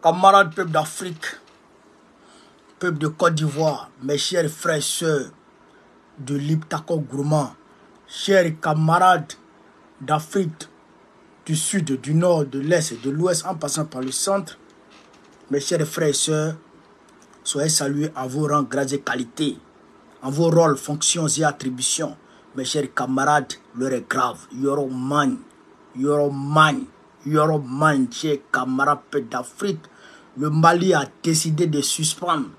Camarades peuple d'Afrique, peuple de Côte d'Ivoire, mes chers frères et sœurs de l'Iptako Gourmand, chers camarades d'Afrique, du sud, du nord, de l'est et de l'ouest, en passant par le centre, mes chers frères et sœurs, soyez salués en vos rangs, grades et qualités, en vos rôles, fonctions et attributions. Mes chers camarades, l'heure est grave. Yoroman, chers camarades d'Afrique, le Mali a décidé de suspendre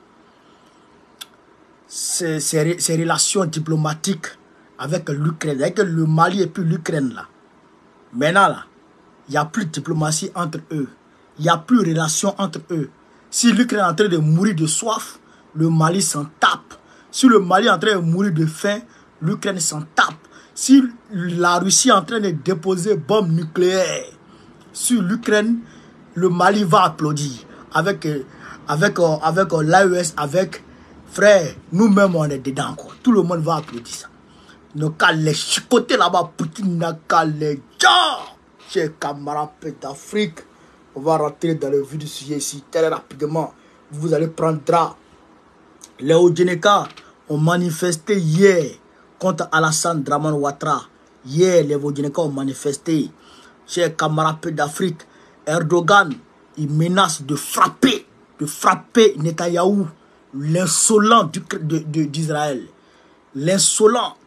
ses relations diplomatiques avec l'Ukraine. Avec le Mali et puis l'Ukraine là. Maintenant là, il n'y a plus de diplomatie entre eux. Il n'y a plus de relation entre eux. Si l'Ukraine est en train de mourir de soif, le Mali s'en tape. Si le Mali est en train de mourir de faim, l'Ukraine s'en tape. Si la Russie est en train de déposer bombes nucléaires sur l'Ukraine, le Mali va applaudir. Avec l'AES, avec frère, nous-mêmes on est dedans. Quoi. Tout le monde va applaudir ça. Nos cas les chicotés là-bas, Poutine n'a qu'à les gens. Chers camarades d'Afrique, on va rentrer dans le vif du sujet ici très rapidement. Vous allez prendre drap. Les Odjeneka ont manifesté hier contre Alassane Draman Ouattara. Hier, les Odjeneka ont manifesté. Chers camarades d'Afrique, Erdogan, il menace de frapper Netanyahou, l'insolent d'Israël. L'insolent.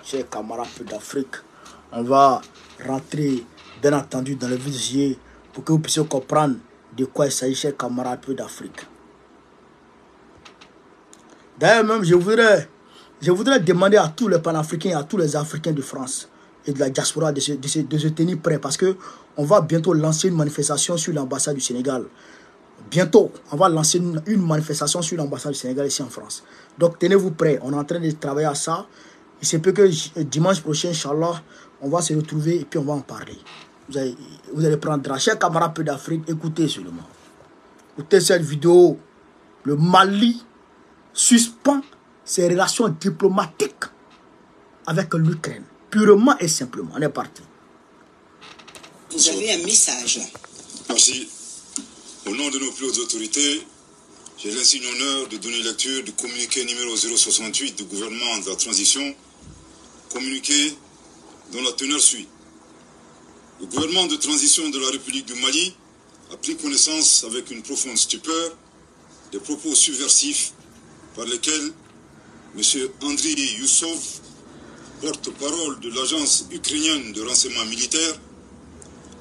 Chers camarades d'Afrique, on va rentrer, bien entendu, dans le vif du sujet pour que vous puissiez comprendre de quoi il s'agit, chers camarades d'Afrique. D'ailleurs, même, je voudrais demander à tous les panafricains et à tous les Africains de France et de la diaspora de se tenir prêts parce que on va bientôt lancer une manifestation sur l'ambassade du Sénégal. Bientôt, on va lancer une manifestation sur l'ambassade du Sénégal ici en France. Donc, tenez-vous prêts. On est en train de travailler à ça. Il se peut que dimanche prochain, Inch'Allah, on va se retrouver et puis on va en parler. Vous allez prendre, chers camarades d'Afrique, écoutez seulement. Écoutez cette vidéo. Le Mali suspend ses relations diplomatiques avec l'Ukraine. Purement et simplement. On est parti. Vous avez un message. Merci. Au nom de nos plus hautes autorités, j'ai l'insigne honneur de donner lecture du communiqué numéro 068 du gouvernement de la transition, communiqué dont la teneur suit. Le gouvernement de transition de la République du Mali a pris connaissance avec une profonde stupeur des propos subversifs par lesquels M. Andriy Youssov, porte-parole de l'agence ukrainienne de renseignement militaire,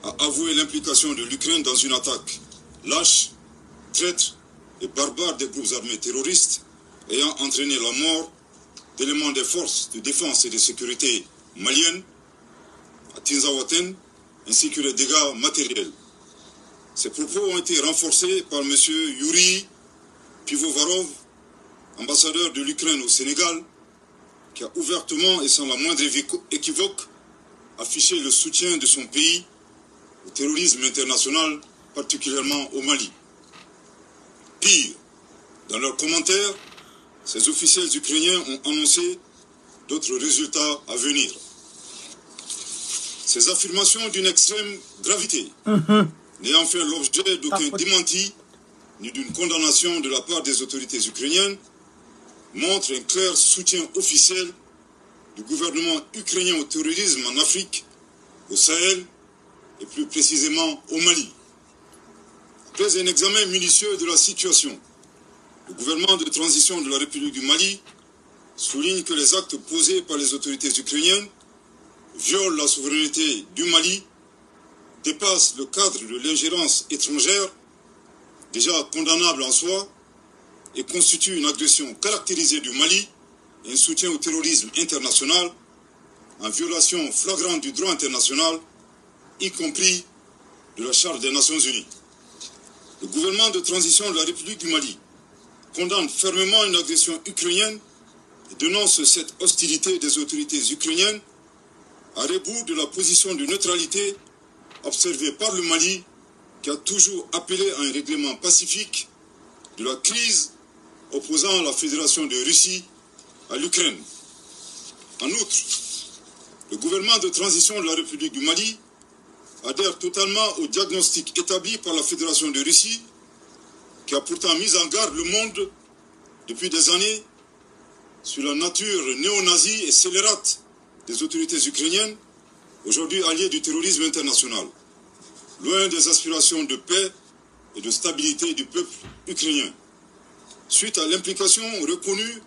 a avoué l'implication de l'Ukraine dans une attaque lâche, traître et barbare des groupes armés terroristes ayant entraîné la mort d'éléments des forces de défense et de sécurité maliennes à Tinzaouaten, ainsi que les dégâts matériels. Ces propos ont été renforcés par M. Yuri Pivovarov, ambassadeur de l'Ukraine au Sénégal, qui a ouvertement et sans la moindre équivoque affiché le soutien de son pays au terrorisme international, particulièrement au Mali. Pire, dans leurs commentaires, ces officiels ukrainiens ont annoncé d'autres résultats à venir. Ces affirmations d'une extrême gravité, n'ayant fait l'objet d'aucun démenti ni d'une condamnation de la part des autorités ukrainiennes, montrent un clair soutien officiel du gouvernement ukrainien au terrorisme en Afrique, au Sahel et plus précisément au Mali. Après un examen minutieux de la situation, le gouvernement de transition de la République du Mali souligne que les actes posés par les autorités ukrainiennes violent la souveraineté du Mali, dépassent le cadre de l'ingérence étrangère, déjà condamnable en soi, et constituent une agression caractérisée du Mali et un soutien au terrorisme international, en violation flagrante du droit international, y compris de la Charte des Nations Unies. Le gouvernement de transition de la République du Mali condamne fermement une agression ukrainienne et dénonce cette hostilité des autorités ukrainiennes à rebours de la position de neutralité observée par le Mali, qui a toujours appelé à un règlement pacifique de la crise opposant la Fédération de Russie à l'Ukraine. En outre, le gouvernement de transition de la République du Mali adhère totalement au diagnostic établi par la Fédération de Russie, qui a pourtant mis en garde le monde depuis des années sur la nature néo-nazie et scélérate des autorités ukrainiennes, aujourd'hui alliées du terrorisme international, loin des aspirations de paix et de stabilité du peuple ukrainien. Suite à l'implication reconnue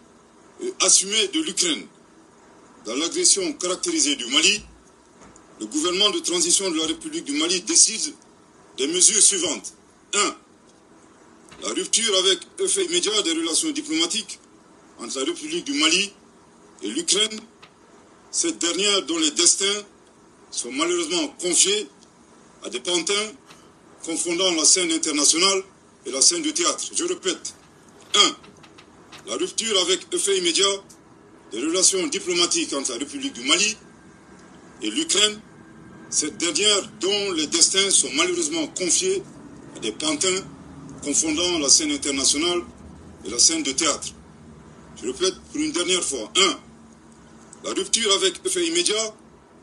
et assumée de l'Ukraine dans l'agression caractérisée du Mali, le gouvernement de transition de la République du Mali décide des mesures suivantes. 1. La rupture avec effet immédiat des relations diplomatiques entre la République du Mali et l'Ukraine, cette dernière dont les destins sont malheureusement confiés à des pantins confondant la scène internationale et la scène de théâtre. Je répète. 1. La rupture avec effet immédiat des relations diplomatiques entre la République du Mali et l'Ukraine, cette dernière dont les destins sont malheureusement confiés à des pantins confondant la scène internationale et la scène de théâtre. Je répète pour une dernière fois. 1. La rupture avec effet immédiat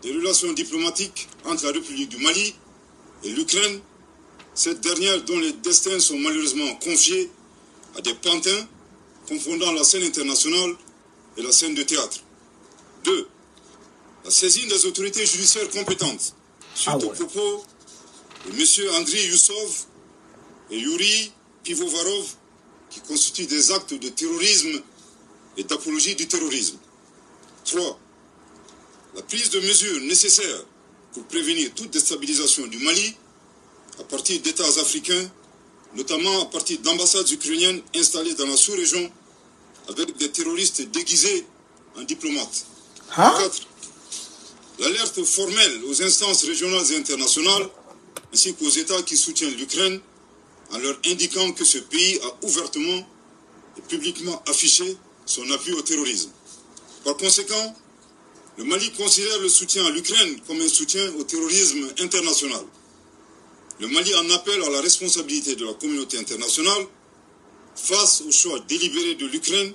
des relations diplomatiques entre la République du Mali et l'Ukraine, cette dernière dont les destins sont malheureusement confiés à des pantins confondant la scène internationale et la scène de théâtre. 2. La saisine des autorités judiciaires compétentes suite aux propos de M. Andriy Youssov et Yuri Pivovarov qui constituent des actes de terrorisme et d'apologie du terrorisme. 3. La prise de mesures nécessaires pour prévenir toute déstabilisation du Mali à partir d'États africains, notamment à partir d'ambassades ukrainiennes installées dans la sous-région avec des terroristes déguisés en diplomates. 4. L'alerte formelle aux instances régionales et internationales ainsi qu'aux États qui soutiennent l'Ukraine en leur indiquant que ce pays a ouvertement et publiquement affiché son appui au terrorisme. Par conséquent, le Mali considère le soutien à l'Ukraine comme un soutien au terrorisme international. Le Mali en appelle à la responsabilité de la communauté internationale face au choix délibéré de l'Ukraine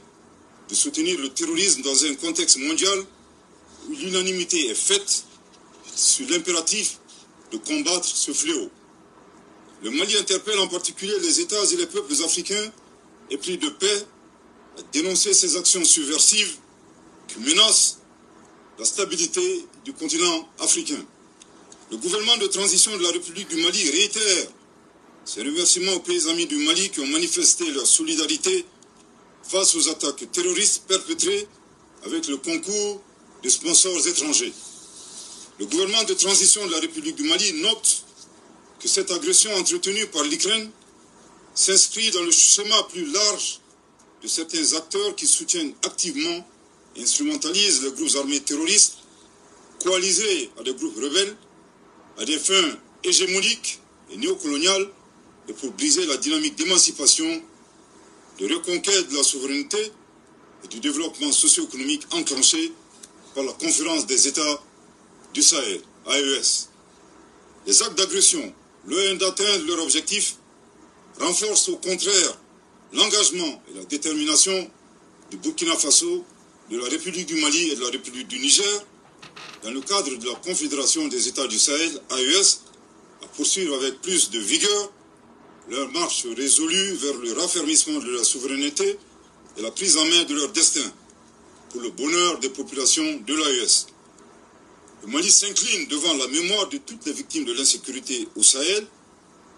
de soutenir le terrorisme dans un contexte mondial où l'unanimité est faite sur l'impératif de combattre ce fléau. Le Mali interpelle en particulier les États et les peuples africains épris de paix à dénoncer ces actions subversives qui menacent la stabilité du continent africain. Le gouvernement de transition de la République du Mali réitère ses remerciements aux pays amis du Mali qui ont manifesté leur solidarité face aux attaques terroristes perpétrées avec le concours de sponsors étrangers. Le gouvernement de transition de la République du Mali note que cette agression entretenue par l'Ukraine s'inscrit dans le schéma plus large de certains acteurs qui soutiennent activement et instrumentalisent les groupes armés terroristes coalisés à des groupes rebelles à des fins hégémoniques et néocoloniales et pour briser la dynamique d'émancipation, de reconquête de la souveraineté et du développement socio-économique enclenché par la Conférence des États du Sahel, AES. Les actes d'agression, loin d'atteindre leur objectif, renforcent au contraire l'engagement et la détermination du Burkina Faso, de la République du Mali et de la République du Niger, dans le cadre de la Confédération des États du Sahel, AES, à poursuivre avec plus de vigueur leur marche résolue vers le raffermissement de leur souveraineté et la prise en main de leur destin, pour le bonheur des populations de l'AES. Le Mali s'incline devant la mémoire de toutes les victimes de l'insécurité au Sahel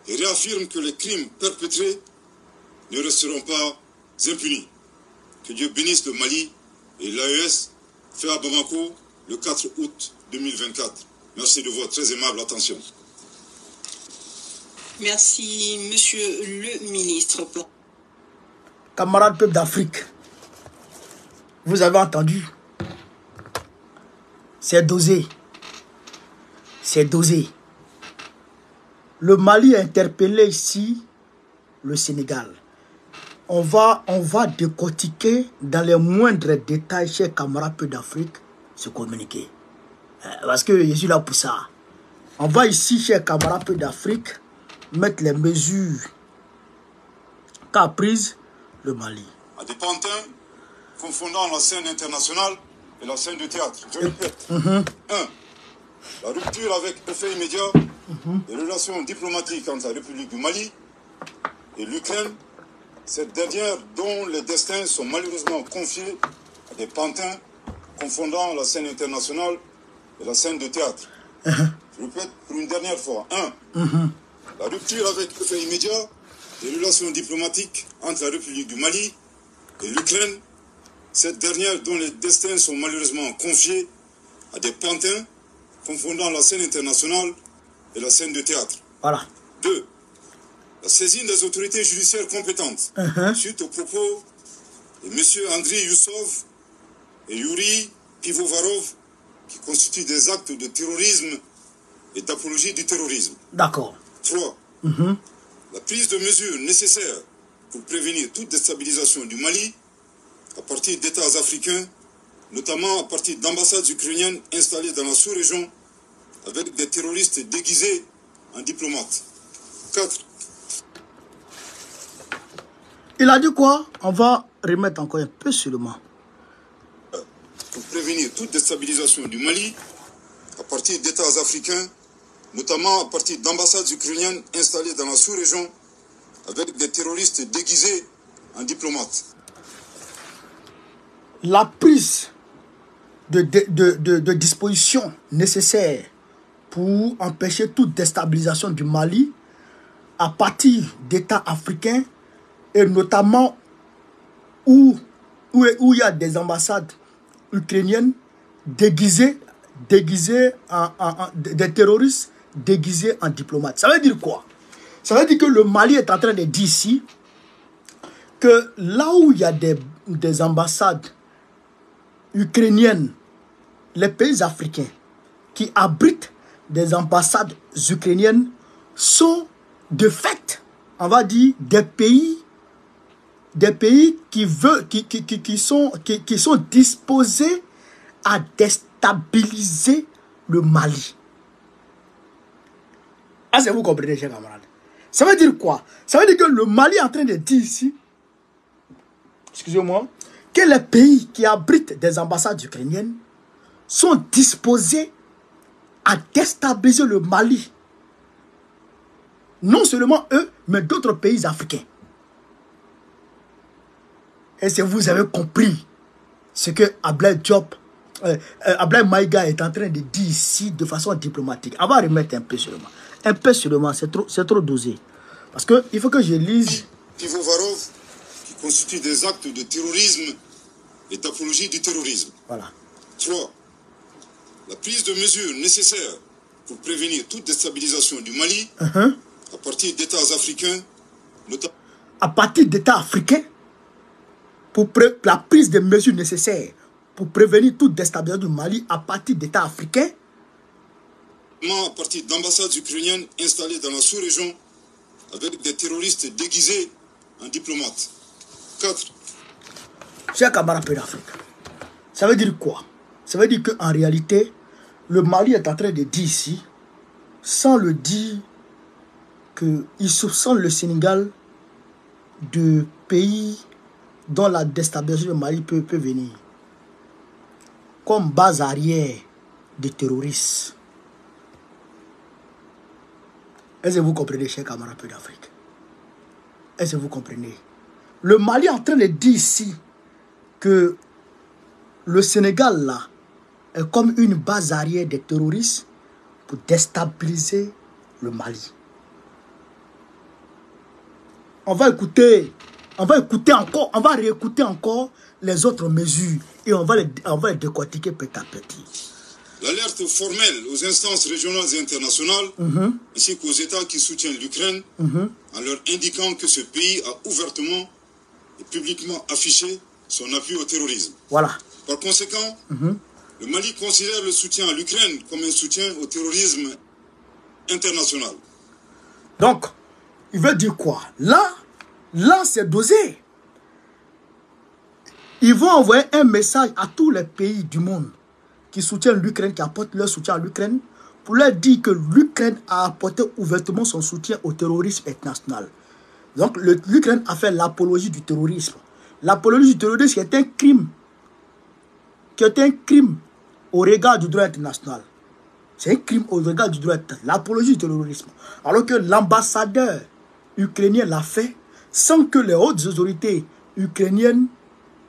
et réaffirme que les crimes perpétrés ne resteront pas impunis. Que Dieu bénisse le Mali et l'AES, fait à Bamako le 4 août 2024. Merci de votre très aimable attention. Merci, Monsieur le Ministre. Camarades peuple d'Afrique, vous avez entendu? C'est dosé. C'est dosé. Le Mali a interpellé ici le Sénégal. On va décortiquer dans les moindres détails, chers camarades peuple d'Afrique, ce communiqué. Parce que je suis là pour ça. On va ici, chers camarades peuple d'Afrique, mettre les mesures qu'a prises le Mali. À des pantins confondant la scène internationale et la scène de théâtre. Je répète. 1. La rupture avec effet immédiat les relations diplomatiques entre la République du Mali et l'Ukraine, cette dernière dont les destins sont malheureusement confiés à des pantins confondant la scène internationale et la scène de théâtre. Je répète pour une dernière fois. 1. La rupture avec effet immédiat des relations diplomatiques entre la République du Mali et l'Ukraine, cette dernière dont les destins sont malheureusement confiés à des pantins confondant la scène internationale et la scène de théâtre. Voilà. 2. La saisine des autorités judiciaires compétentes suite aux propos de M. Andriy Youssov et Yuri Pivovarov qui constituent des actes de terrorisme et d'apologie du terrorisme. D'accord. 3. La prise de mesures nécessaires pour prévenir toute déstabilisation du Mali à partir d'États africains, notamment à partir d'ambassades ukrainiennes installées dans la sous-région avec des terroristes déguisés en diplomates. 4. Il a dit quoi? On va remettre encore un peu seulement. Pour prévenir toute déstabilisation du Mali à partir d'États africains, notamment à partir d'ambassades ukrainiennes installées dans la sous-région avec des terroristes déguisés en diplomates. La prise de dispositions nécessaires pour empêcher toute déstabilisation du Mali à partir d'États africains et notamment où il y a des ambassades ukrainiennes déguisées des terroristes déguisés en diplomates. Ça veut dire quoi? Ça veut dire que le Mali est en train de dire ici que là où il y a des ambassades ukrainiennes, les pays africains qui abritent des ambassades ukrainiennes sont de fait, on va dire, des pays qui sont disposés à déstabiliser le Mali. Ah, c'est vous comprenez, chers camarades. Ça veut dire quoi? Ça veut dire que le Mali est en train de dire ici, excusez-moi, que les pays qui abritent des ambassades ukrainiennes sont disposés à déstabiliser le Mali. Non seulement eux, mais d'autres pays africains. Et si vous avez compris ce que Ablaye Maïga est en train de dire ici de façon diplomatique. On va remettre un peu seulement. Un peu seulement, c'est trop dosé. Parce qu'il faut que je lise. Pivovarov, qui constitue des actes de terrorisme et d'apologie du terrorisme. Voilà. 3. La prise de mesures nécessaires pour prévenir toute déstabilisation du Mali à partir d'États africains, notamment. À partir d'États africains, pour la prise de mesures nécessaires pour prévenir toute déstabilisation du Mali à partir d'États africains, à partir d'ambassades ukrainiennes installées dans la sous-région avec des terroristes déguisés en diplomates. 4. Chers camarades d'Afrique, ça veut dire quoi? Ça veut dire qu'en réalité, le Mali est en train de dire ici, sans le dire, qu'il soupçonne le Sénégal de pays dont la déstabilisation du Mali peut venir comme base arrière des terroristes. Est-ce que vous comprenez, chers camarades d'Afrique? Est-ce que vous comprenez? Le Mali est en train de dire ici que le Sénégal là est comme une base arrière des terroristes pour déstabiliser le Mali. On va réécouter encore les autres mesures et on va les décortiquer petit à petit. L'alerte formelle aux instances régionales et internationales, ainsi qu'aux États qui soutiennent l'Ukraine, en leur indiquant que ce pays a ouvertement et publiquement affiché son appui au terrorisme. Voilà. Par conséquent, le Mali considère le soutien à l'Ukraine comme un soutien au terrorisme international. Donc, il veut dire quoi? Là c'est dosé. Ils vont envoyer un message à tous les pays du monde qui soutiennent l'Ukraine, qui apportent leur soutien à l'Ukraine, pour leur dire que l'Ukraine a apporté ouvertement son soutien au terrorisme international. Donc l'Ukraine a fait l'apologie du terrorisme. L'apologie du terrorisme qui est un crime. Qui est un crime au regard du droit international. C'est un crime au regard du droit, l'apologie du terrorisme. Alors que l'ambassadeur ukrainien l'a fait sans que les hautes autorités ukrainiennes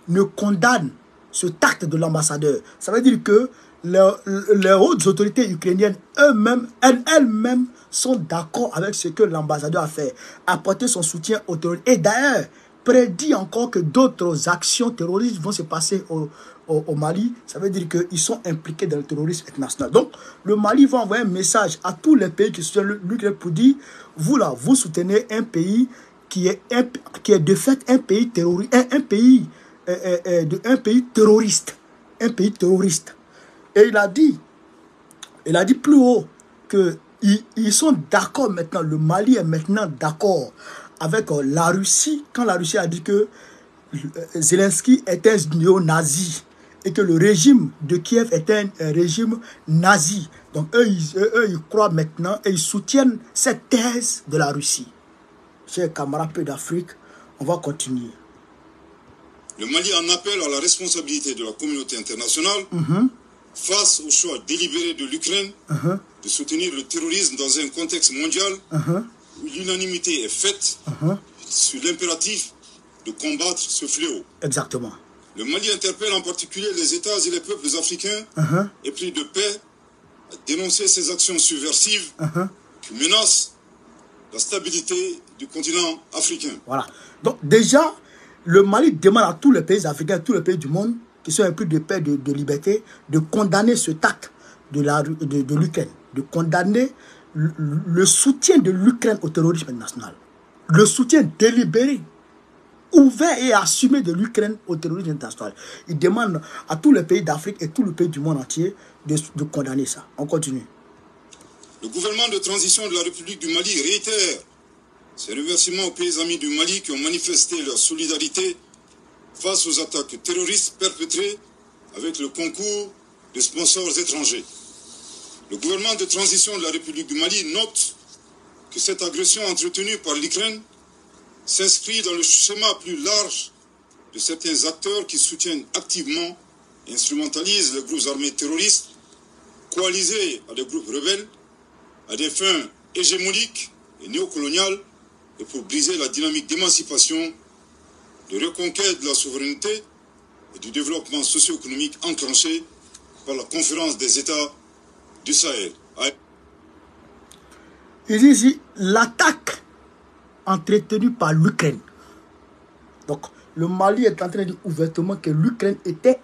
ne condamnent cet acte de l'ambassadeur. Ça veut dire que les hautes autorités ukrainiennes elles-mêmes sont d'accord avec ce que l'ambassadeur a fait, apporter son soutien aux terroristes. Et d'ailleurs, prédit encore que d'autres actions terroristes vont se passer au Mali. Ça veut dire qu'ils sont impliqués dans le terrorisme international. Donc, le Mali va envoyer un message à tous les pays qui soutiennent l'Ukraine pour dire, vous là, vous soutenez un pays qui est de fait un pays terroriste, un pays terroriste. Un pays terroriste. Et il a dit plus haut qu'ils sont d'accord maintenant, le Mali est maintenant d'accord avec la Russie, quand la Russie a dit que Zelensky est un néo-nazi et que le régime de Kiev est un régime nazi. Donc eux, ils croient maintenant et ils soutiennent cette thèse de la Russie. Chers camarades peu d'Afrique, on va continuer. Le Mali en appelle à la responsabilité de la communauté internationale face au choix délibéré de l'Ukraine de soutenir le terrorisme dans un contexte mondial où l'unanimité est faite sur l'impératif de combattre ce fléau. Exactement. Le Mali interpelle en particulier les États et les peuples africains épris de paix à dénoncer ces actions subversives qui menacent la stabilité du continent africain. Voilà. Donc déjà, le Mali demande à tous les pays africains, tous les pays du monde qui sont épris de paix, de liberté, de condamner cet acte de l'Ukraine, de condamner le soutien de l'Ukraine au terrorisme international. Le soutien délibéré, ouvert et assumé de l'Ukraine au terrorisme international. Il demande à tous les pays d'Afrique et tous les pays du monde entier de condamner ça. On continue. Le gouvernement de transition de la République du Mali réitère ses remerciements aux pays amis du Mali qui ont manifesté leur solidarité face aux attaques terroristes perpétrées avec le concours de sponsors étrangers. Le gouvernement de transition de la République du Mali note que cette agression entretenue par l'Ukraine s'inscrit dans le schéma plus large de certains acteurs qui soutiennent activement et instrumentalisent les groupes armés terroristes, coalisés à des groupes rebelles, à des fins hégémoniques et néocoloniales, et pour briser la dynamique d'émancipation, de reconquête de la souveraineté et du développement socio-économique enclenché par la conférence des États du Sahel. Il dit ici l'attaque entretenue par l'Ukraine. Donc, le Mali est en train de dire ouvertement que l'Ukraine était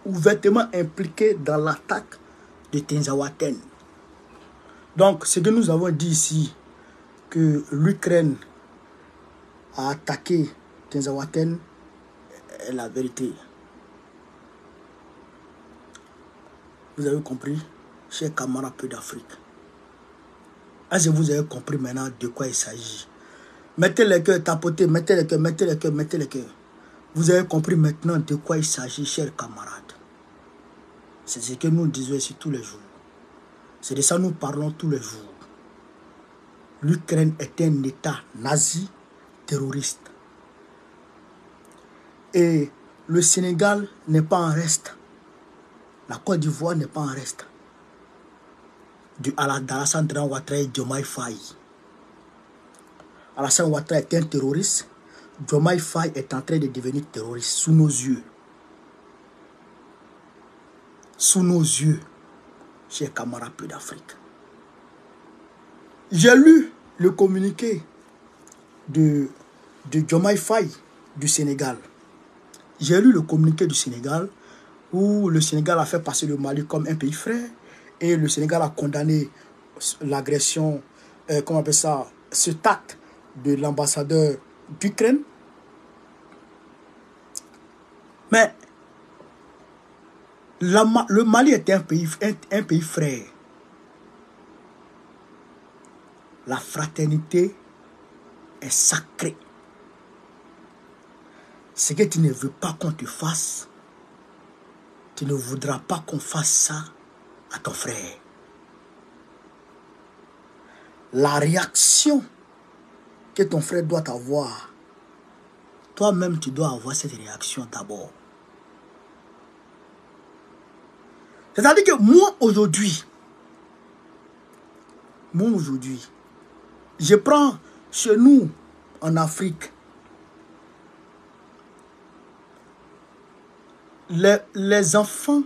ouvertement impliquée dans l'attaque de Tinzaouaten. Donc, ce que nous avons dit ici, que l'Ukraine a attaqué Tinzaouaten, est la vérité. Vous avez compris, chers camarades peu d'Afrique. Est-ce que vous avez compris maintenant de quoi il s'agit? Mettez les cœurs, tapotez, mettez les cœurs, mettez les cœurs, mettez les cœurs. Vous avez compris maintenant de quoi il s'agit, chers camarades. C'est ce que nous disons ici tous les jours. C'est de ça que nous parlons tous les jours. L'Ukraine est un État nazi terroriste. Et le Sénégal n'est pas en reste. La Côte d'Ivoire n'est pas en reste. Alassane Ouattara et Diomaye Faye. Alassane Ouattara est un terroriste. Diomaye Faye est en train de devenir terroriste sous nos yeux. Sous nos yeux, chers camarades peu d'Afrique. J'ai lu le communiqué de Diomaye Faye du Sénégal. J'ai lu le communiqué du Sénégal où le Sénégal a fait passer le Mali comme un pays frère et le Sénégal a condamné l'agression, comment on appelle ça, cet acte de l'ambassadeur d'Ukraine. Mais le Mali est un pays frère. La fraternité est sacrée. Ce que tu ne veux pas qu'on te fasse, tu ne voudras pas qu'on fasse ça à ton frère. La réaction que ton frère doit avoir, toi-même tu dois avoir cette réaction d'abord. C'est-à-dire que moi aujourd'hui, moi aujourd'hui, je prends chez nous en Afrique, les enfants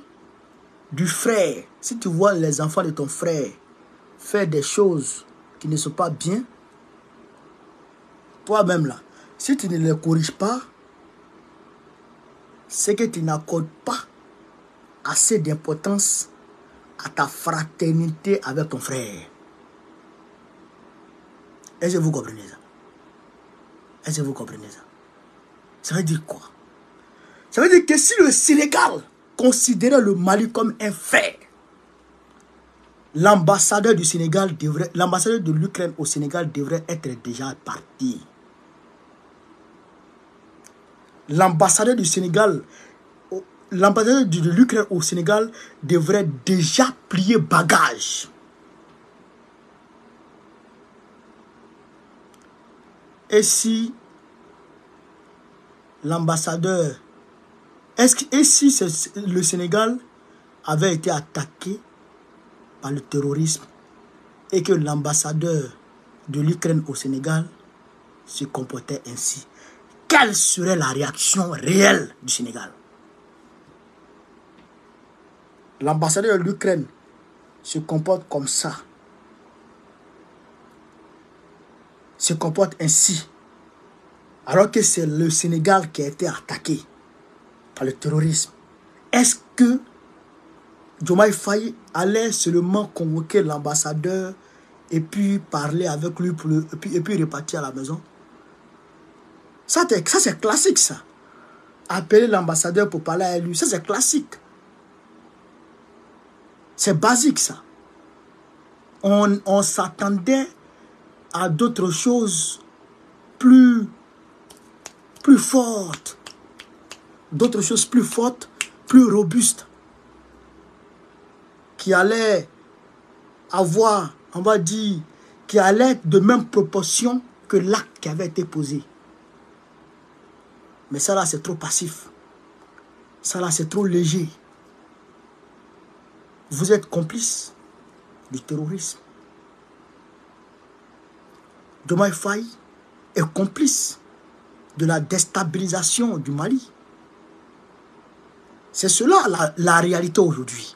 du frère, si tu vois les enfants de ton frère faire des choses qui ne sont pas bien, toi-même là, si tu ne les corriges pas, c'est que tu n'accordes pas assez d'importance à ta fraternité avec ton frère. Est-ce que vous comprenez ça? Est-ce que vous comprenez ça? Ça veut dire quoi? Ça veut dire que si le Sénégal considérait le Mali comme un frère, l'ambassadeur du Sénégal devrait, l'ambassadeur de l'Ukraine au Sénégal devrait être déjà parti. L'ambassadeur du Sénégal, l'ambassadeur de l'Ukraine au Sénégal devrait déjà plier bagage. Et si l'ambassadeur, et si le Sénégal avait été attaqué par le terrorisme et que l'ambassadeur de l'Ukraine au Sénégal se comportait ainsi, quelle serait la réaction réelle du Sénégal? L'ambassadeur de l'Ukraine se comporte comme ça, se comporte ainsi, alors que c'est le Sénégal qui a été attaqué par le terrorisme. Est-ce que Diomaye Faye allait seulement convoquer l'ambassadeur et puis parler avec lui et puis repartir à la maison? Ça c'est classique, ça. Appeler l'ambassadeur pour parler à lui, ça c'est classique. C'est basique, ça. On s'attendait à d'autres choses plus fortes. D'autres choses plus fortes, plus robustes. Qui allaient avoir, on va dire, qui allaient être de même proportion que l'acte qui avait été posé. Mais ça là, c'est trop passif. Ça là, c'est trop léger. Vous êtes complice du terrorisme. Diomaye Faye est complice de la déstabilisation du Mali. C'est cela la réalité aujourd'hui.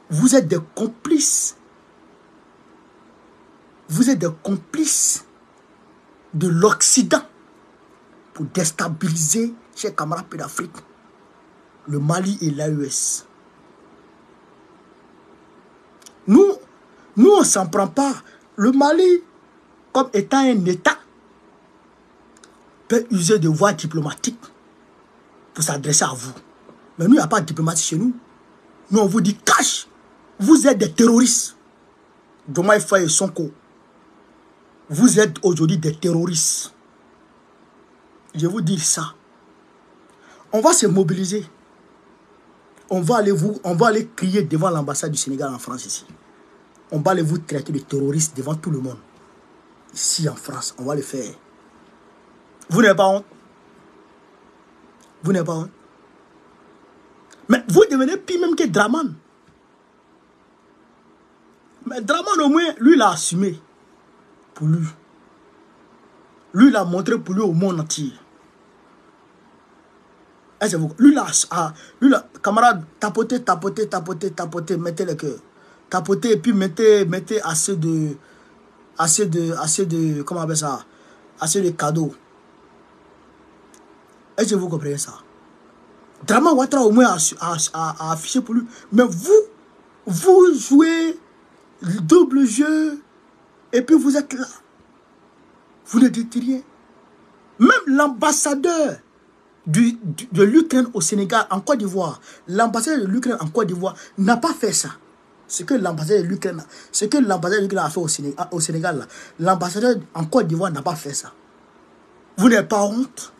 Vous êtes des complices. Vous êtes des complices de l'Occident pour déstabiliser, chers camarades d'Afrique, le Mali et l'AES. Nous, on ne s'en prend pas. Le Mali, comme étant un État, peut user de voies diplomatiques pour s'adresser à vous. Mais nous, il n'y a pas de diplomatie chez nous. Nous, on vous dit cash. Vous êtes des terroristes. Diomaye Faye et Sonko. Vous êtes aujourd'hui des terroristes. Je vous dis ça. On va se mobiliser. On va aller crier devant l'ambassade du Sénégal en France ici. On va aller vous traiter de terroristes devant tout le monde. Ici en France, on va le faire. Vous n'avez pas honte? Vous n'avez pas honte? Mais vous devenez pire même que Draman. Mais Draman au moins, lui l'a assumé. Pour lui. Lui l'a montré pour lui au monde entier. Lui là, camarade, tapotez, mettez le cœur. Tapotez et puis mettez assez de, comment on appelle ça? Assez de cadeaux. Est-ce que vous comprenez ça? Draman Ouattara au moins a affiché pour lui. Mais vous jouez le double jeu et puis vous êtes là. Vous ne dites rien. Même l'ambassadeur de l'Ukraine au Sénégal, en Côte d'Ivoire, l'ambassadeur de l'Ukraine en Côte d'Ivoire n'a pas fait ça. Ce que l'ambassadeur de l'Ukraine a fait au Sénégal, l'ambassadeur en Côte d'Ivoire n'a pas fait ça. Vous n'avez pas honte?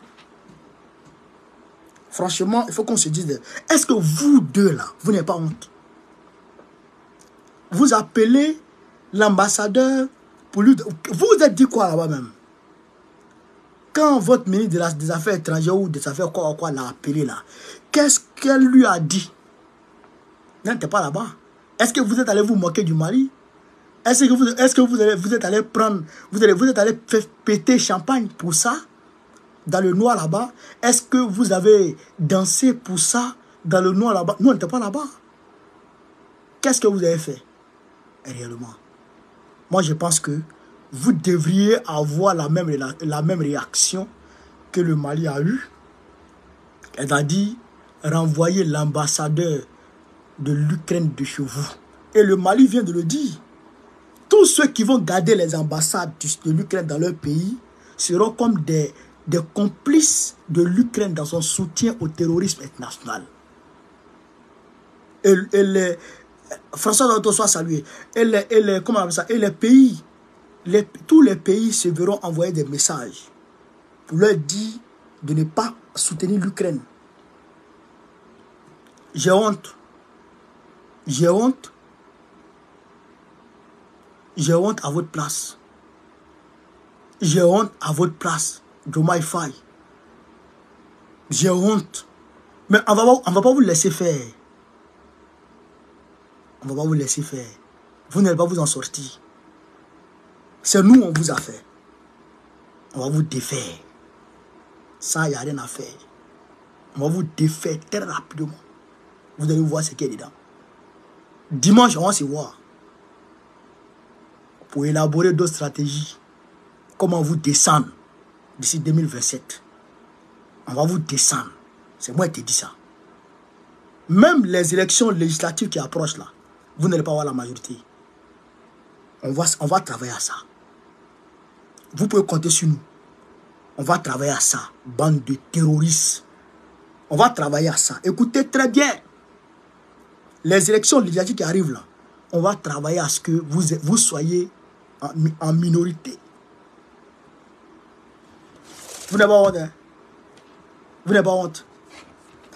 Franchement, il faut qu'on se dise, est-ce que vous deux là, vous n'avez pas honte? Vous appelez l'ambassadeur pour lui... Vous vous êtes dit quoi là-bas même? Quand votre ministre des Affaires étrangères ou des Affaires quoi l'a appelé là, qu'est-ce qu'elle lui a dit? N'était pas là-bas. Est-ce que vous êtes allé vous moquer du Mali? Est-ce que vous êtes allé prendre, vous êtes allé faire péter champagne pour ça, dans le noir là-bas? Est-ce que vous avez dansé pour ça, dans le noir là-bas? Nous, on n'était pas là-bas. Qu'est-ce que vous avez fait, réellement? Moi, je pense que vous devriez avoir la même réaction que le Mali a eu. Elle a dit renvoyer l'ambassadeur de l'Ukraine de chez vous. Et le Mali vient de le dire. Tous ceux qui vont garder les ambassades de l'Ukraine dans leur pays seront comme des complices de l'Ukraine dans son soutien au terrorisme international. François Otto soit salué. Comment on appelle ça? Et les pays, tous les pays se verront envoyer des messages pour leur dire de ne pas soutenir l'Ukraine. J'ai honte. J'ai honte. J'ai honte à votre place. J'ai honte à votre place, Diomaye Faye. J'ai honte. Mais on va pas vous laisser faire. On va pas vous laisser faire. Vous n'allez pas vous en sortir. C'est nous, on vous a fait. On va vous défaire. Ça, il n'y a rien à faire. On va vous défaire très rapidement. Vous allez voir ce qu'il y a dedans. Dimanche, on va se voir. Pour élaborer d'autres stratégies. Comment vous descendre d'ici 2027. On va vous descendre. C'est moi qui te dis ça. Même les élections législatives qui approchent là, vous n'allez pas avoir la majorité. On va travailler à ça. Vous pouvez compter sur nous. On va travailler à ça. Bande de terroristes. On va travailler à ça. Écoutez très bien. Les élections législatives qui arrivent là, on va travailler à ce que vous soyez en minorité. Vous n'avez pas honte, hein? Vous n'avez pas honte?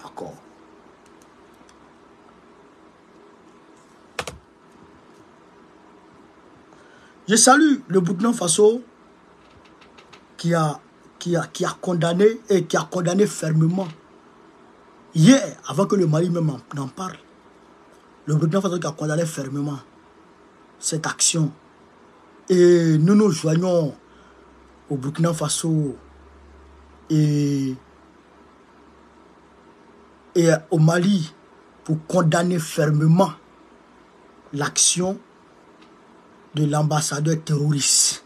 D'accord. Je salue le Burkina Faso qui a condamné et qui a condamné fermement. Hier, avant que le Mali même en parle, le Burkina Faso qui a condamné fermement cette action. Et nous nous joignons au Burkina Faso et au Mali pour condamner fermement l'action de l'ambassadeur terroriste,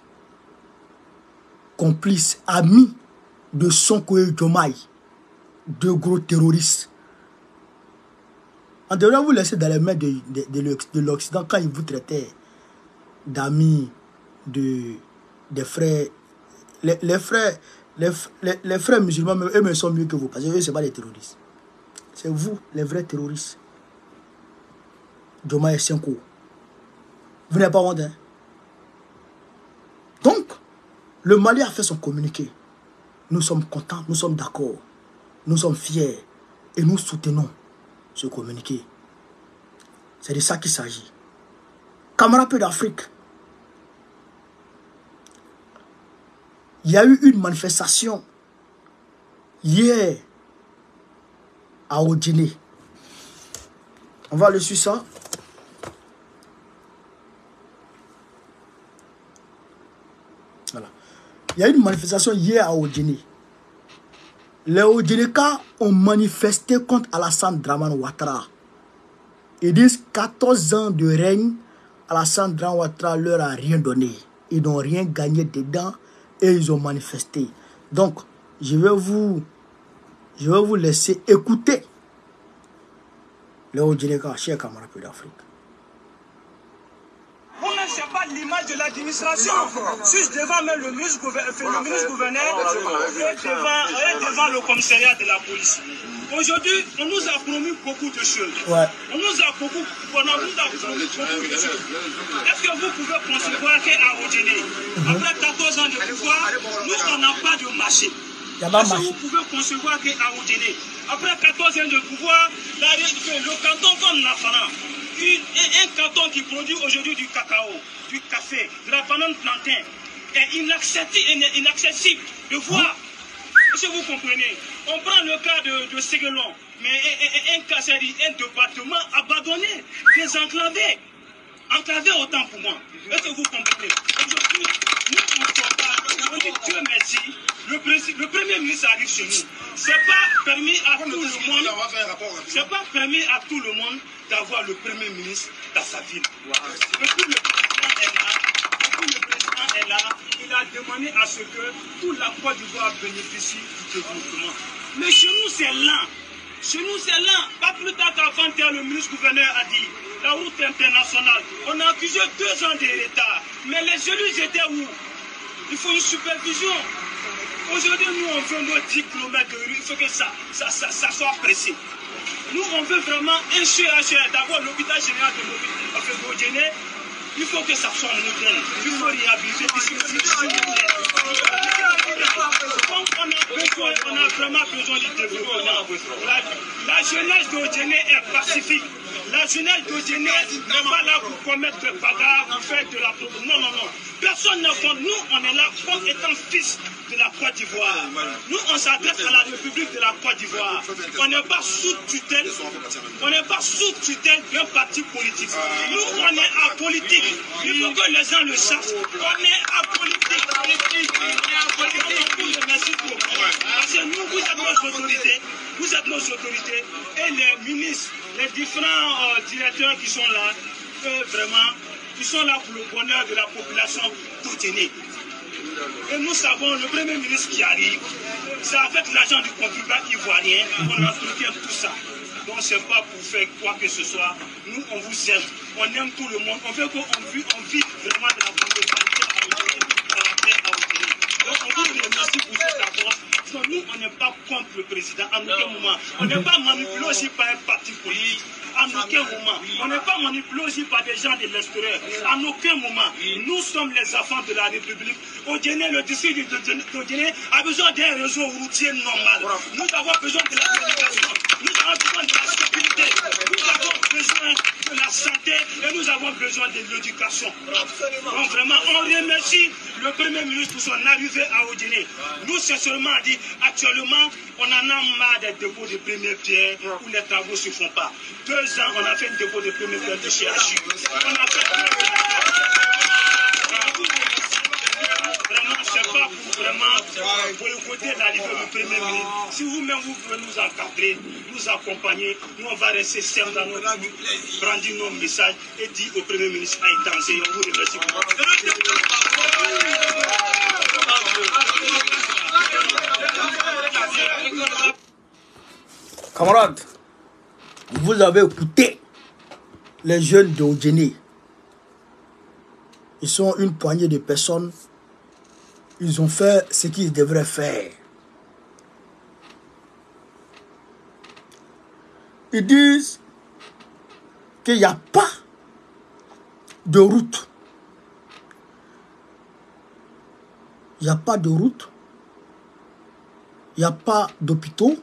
complice, ami de Sonko et Diomaye, deux gros terroristes. On devrait vous laisser dans les mains de l'Occident quand ils vous traitaient d'amis, des frères. Les frères musulmans, eux, sont mieux que vous, parce que eux, ce n'est pas des terroristes. C'est vous, les vrais terroristes. Diomaye et Sonko. Vous n'avez pas honte, hein? Donc, le Mali a fait son communiqué. Nous sommes contents, nous sommes d'accord. Nous sommes fiers. Et nous soutenons ce communiqué. C'est de ça qu'il s'agit. Camarades d'Afrique, il y a eu une manifestation hier à Odjiné. On va aller sur ça. Voilà. Il y a eu une manifestation hier à Odjiné. Les Odjinékas ont manifesté contre Alassane Dramane Ouattara. Ils disent 14 ans de règne, Alassane Dramane Ouattara leur a rien donné. Ils n'ont rien gagné dedans et ils ont manifesté. Donc, je vais vous laisser écouter les Odjinékas, chers camarades d'Afrique. Vous-même, ce n'est pas l'image de l'administration. Suis devant même le ministre gouverneur et devant le commissariat de la police. Aujourd'hui, on nous a promis beaucoup de choses. Ouais. On nous a promis beaucoup de choses. Est-ce que vous pouvez concevoir qu'à Odjiné, après 14 ans de pouvoir, nous, on n'a pas de marché? Est-ce que vous pouvez concevoir qu'à Odjiné, après 14 ans de pouvoir, le canton comme Nafana, un canton qui produit aujourd'hui du cacao, du café, de la banane plantain, est inaccessible de voir. Est-ce que vous comprenez? On prend le cas de Séguelon, mais un département abandonné, désenclavé. enclavé autant pour moi. Est-ce que vous comprenez? Aujourd'hui, nous on ne sort pas. On dit Dieu merci. Le premier ministre arrive chez nous. C'est pas permis à tout le monde. C'est pas permis à tout le monde d'avoir le premier ministre dans sa ville. Depuis le président est là, il a demandé à ce que toute la Côte d'Ivoire bénéficie du développement. Mais chez nous c'est lent. Chez nous c'est lent. Pas plus tard qu'avant-hier, le ministre-gouverneur a dit la route internationale. On a accusé 2 ans de retard. Mais les élus étaient où? Il faut une supervision. Aujourd'hui, nous, on veut nos 10 km de rue. Il faut que ça soit pressé. Nous, on veut vraiment un CHR. D'abord, l'hôpital général de Godjéné, il faut que ça soit moderne. Il faut réhabiliter. On a vraiment besoin de développement. La jeunesse d'Odjéné est pacifique. La jeunesse d'Odjéné n'est pas là pour commettre des bagarres, pour faire de la propagande. Non, non, non. Personne ne compte. Nous, on est là comme étant fils de la Côte d'Ivoire. Nous, on s'adresse à la République de la Côte d'Ivoire. On n'est pas sous tutelle. On n'est pas sous tutelle d'un parti politique. Nous, on est apolitique. Il faut que les gens le sachent. On est apolitique. Merci beaucoup. Parce que nous, vous êtes nos autorités. Vous êtes nos autorités. Et les ministres, les différents directeurs qui sont là, vraiment, qui sont là pour le bonheur de la population d'Odjéné. Et nous savons, le premier ministre qui arrive, c'est avec l'argent du contribuable ivoirien, on entretient tout ça. Donc c'est pas pour faire quoi que ce soit. Nous, on vous aime, on aime tout le monde. On veut qu'on vit vraiment de la bonne qualité. Donc on vous remercie pour cette approche. Nous, on n'est pas contre le président en aucun moment. On n'est pas manipulé aussi par un parti politique. En aucun moment. On n'est pas manipulé aussi par des gens de l'extérieur. En aucun moment. Nous sommes les enfants de la République. Odjéné, le district d'Odjéné a besoin d'un réseau routier normal. Nous avons besoin de la communication. Nous avons besoin de la sécurité. Nous avons besoin de la santé et nous avons besoin de l'éducation. Donc vraiment, on remercie le Premier ministre pour son arrivée à Odjéné. Nous, c'est seulement dit, actuellement, on en a marre des dépôts de première pierre où les travaux ne se font pas. 2 ans, on a fait un dépôt de première pierre de chez HU. On a fait vraiment, c'est pas pour vraiment boycotter l'arrivée du Premier ministre. Si vous-même vous pouvez nous encadrer, nous accompagner, nous on va rester simples dans nos brandir nos messages et dire au Premier ministre à danser. On vous remercie beaucoup. Camarades, vous avez écouté les jeunes de Odjéné. Ils sont une poignée de personnes. Ils ont fait ce qu'ils devraient faire. Ils disent qu'il n'y a pas de route. Il n'y a pas de route. Il n'y a pas d'hôpitaux.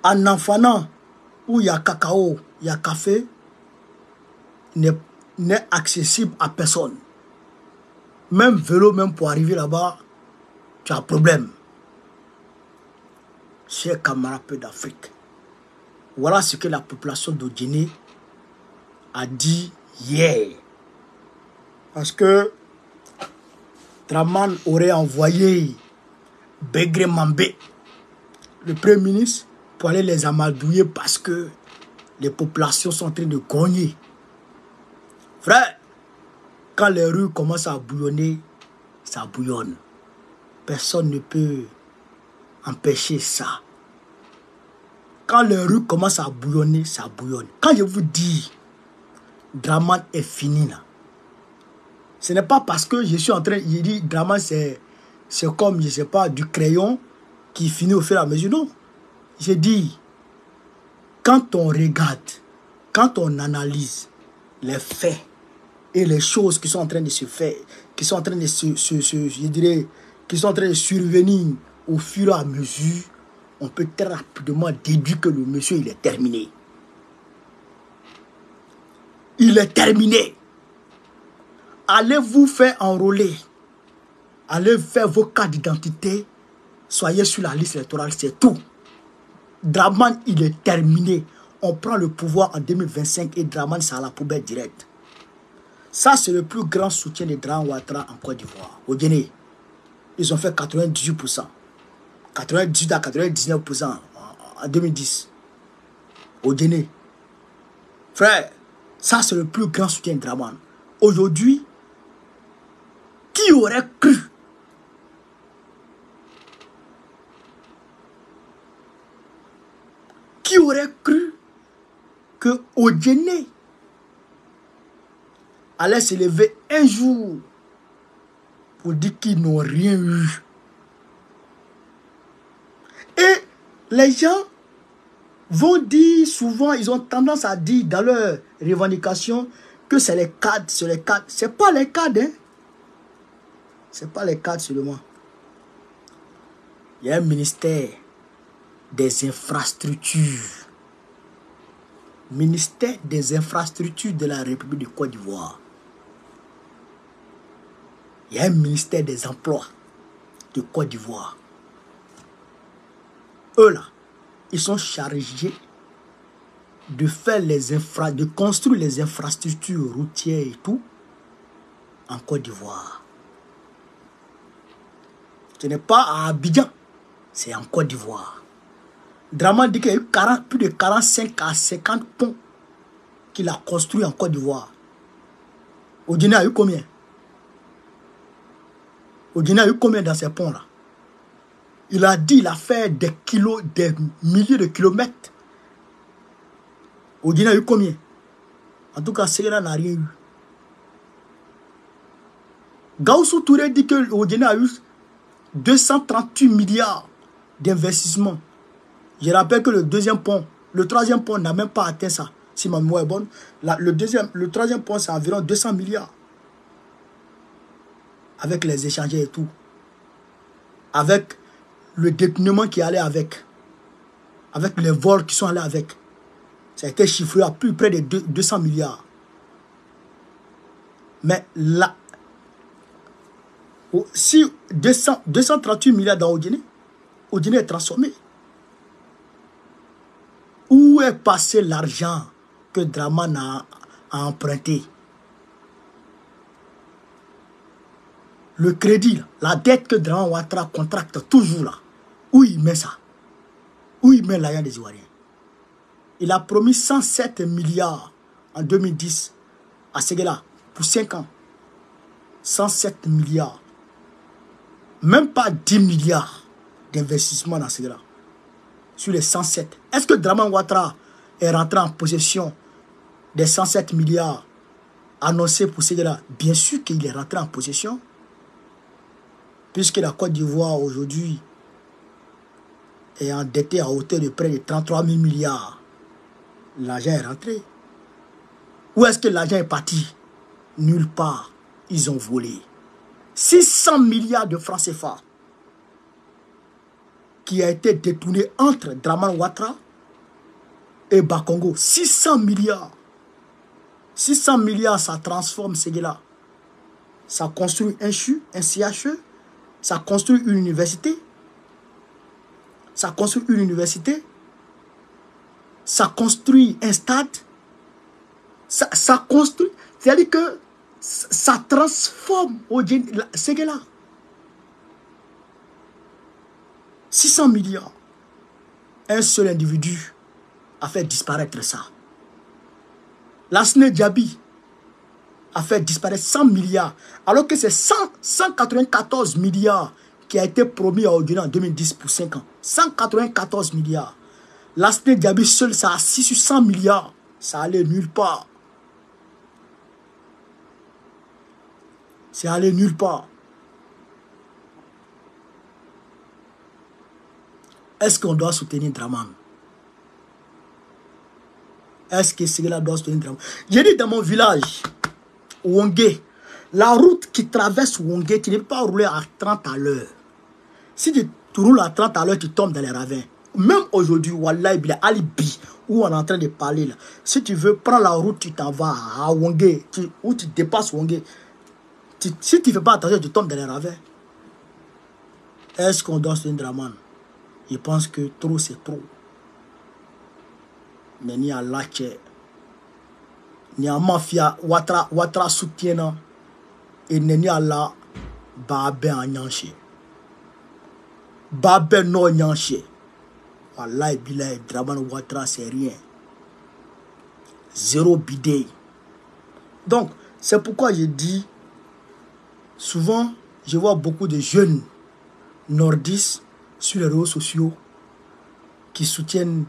En Enfana, où il y a cacao, il y a café, n'est accessible à personne. Même vélo, même pour arriver là-bas, tu as un problème. Chers camarades d'Afrique, voilà ce que la population d'Odjéné a dit hier. Parce que Draman aurait envoyé Begré Mambé, le Premier ministre, pour aller les amadouiller parce que les populations sont en train de grogner. Frère, quand les rues commencent à bouillonner, ça bouillonne. Personne ne peut empêcher ça. Quand les rues commencent à bouillonner, ça bouillonne. Quand je vous dis, Draman est fini là. Ce n'est pas parce que je suis en train, je dis, Draman c'est comme, je ne sais pas, du crayon qui finit au fur et à mesure. Non. Je dis, quand on regarde, quand on analyse les faits et les choses qui sont en train de se faire, qui sont en train de je dirais, qui sont en train de survenir au fur et à mesure, on peut très rapidement déduire que le monsieur, il est terminé. Il est terminé. Allez vous faire enrôler. Allez faire vos cartes d'identité. Soyez sur la liste électorale, c'est tout. Draman, il est terminé. on prend le pouvoir en 2025 et Dramane, c'est à la poubelle directe. Ça, c'est le plus grand soutien de Dramane Ouattara en Côte d'Ivoire. Au Guinée, ils ont fait 98%. 98 à 99% en 2010. Au Guinée. Frère, ça, c'est le plus grand soutien de Dramane. Aujourd'hui, qui aurait cru? Qui aurait cru que Odjené allait se lever un jour pour dire qu'ils n'ont rien eu? Et les gens vont dire souvent, ils ont tendance à dire dans leurs revendications que c'est les cadres, c'est les cadres. Ce n'est pas les cadres, hein. Ce n'est pas les cadres seulement. Il y a un ministère des infrastructures. Ministère des infrastructures de la République de Côte d'Ivoire. Il y a un ministère des emplois de Côte d'Ivoire. Eux là, ils sont chargés de faire de construire les infrastructures routières et tout en Côte d'Ivoire. Ce n'est pas à Abidjan, c'est en Côte d'Ivoire. Dramane dit qu'il y a eu plus de 45 à 50 ponts qu'il a construits en Côte d'Ivoire. Odjené a eu combien? Odjené a eu combien dans ces ponts-là? Il a dit qu'il a fait des milliers de kilomètres. Odjené a eu combien? En tout cas, Ségera n'a rien eu. Gaussou Touré dit que Odjené a eu 238 milliards d'investissements. Je rappelle que le troisième pont n'a même pas atteint ça. Si ma mémoire est bonne, le troisième pont, c'est environ 200 milliards. Avec les échangeurs et tout. Avec le détournement qui allait avec. Avec les vols qui sont allés avec. Ça a été chiffré à plus près de 200 milliards. Mais là, si 238 milliards dans Odjené est transformé. Où est passé l'argent que Dramane a emprunté? Le crédit, la dette que Dramane Ouattara contracte toujours là. Où il met ça? Où il met l'argent des Ivoiriens? Il a promis 107 milliards en 2010 à Ségera pour 5 ans. 107 milliards. Même pas 10 milliards d'investissement dans Ségera. Sur les 107. Est-ce que Dramane Ouattara est rentré en possession des 107 milliards annoncés pour Ségera? Bien sûr qu'il est rentré en possession. Puisque la Côte d'Ivoire aujourd'hui est endettée à hauteur de près de 33 000 milliards. L'argent est rentré. Où est-ce que l'argent est parti? Nulle part. Ils ont volé. 600 milliards de francs CFA qui a été détourné entre Dramane Ouattara et Bakongo. 600 milliards. 600 milliards, ça transforme Ségera. Ça construit un CHU, un CHE. Ça construit une université. Ça construit une université. Ça construit un stade. Ça construit. C'est-à-dire que ça transforme Ségera. 600 milliards. Un seul individu a fait disparaître ça. Lasne Diaby a fait disparaître 100 milliards. Alors que c'est 194 milliards qui a été promis à Odjené en 2010 pour 5 ans. 194 milliards. Lasne Diaby seul, ça a 6 sur 100 milliards. Ça allait nulle part. C'est allé nulle part. Est-ce qu'on doit soutenir Dramane? Est-ce que Ségera doit soutenir Dramane? J'ai dit dans mon village, Wongé, la route qui traverse Wongé, tu ne peux pas rouler à 30 à l'heure. Si tu roules à 30 à l'heure, tu tombes dans les ravins. Même aujourd'hui, Wallahi, il y a Alibi, où on est en train de parler là. Si tu veux prendre la route, tu t'en vas à Wongé, où tu dépasses Wongé. Si tu ne fais pas attention, tu tombes dans les ravins. Est-ce qu'on doit soutenir Dramane? Je pense que trop, c'est trop. Neni a lache. Ni a mafia watra soutiena. Et neni a la babe en nyanche. Babe no nyanche. Wallahi billahi Draman Ouattara c'est rien. Zéro bidé. Donc, c'est pourquoi je dis, souvent, je vois beaucoup de jeunes nordistes sur les réseaux sociaux qui soutiennent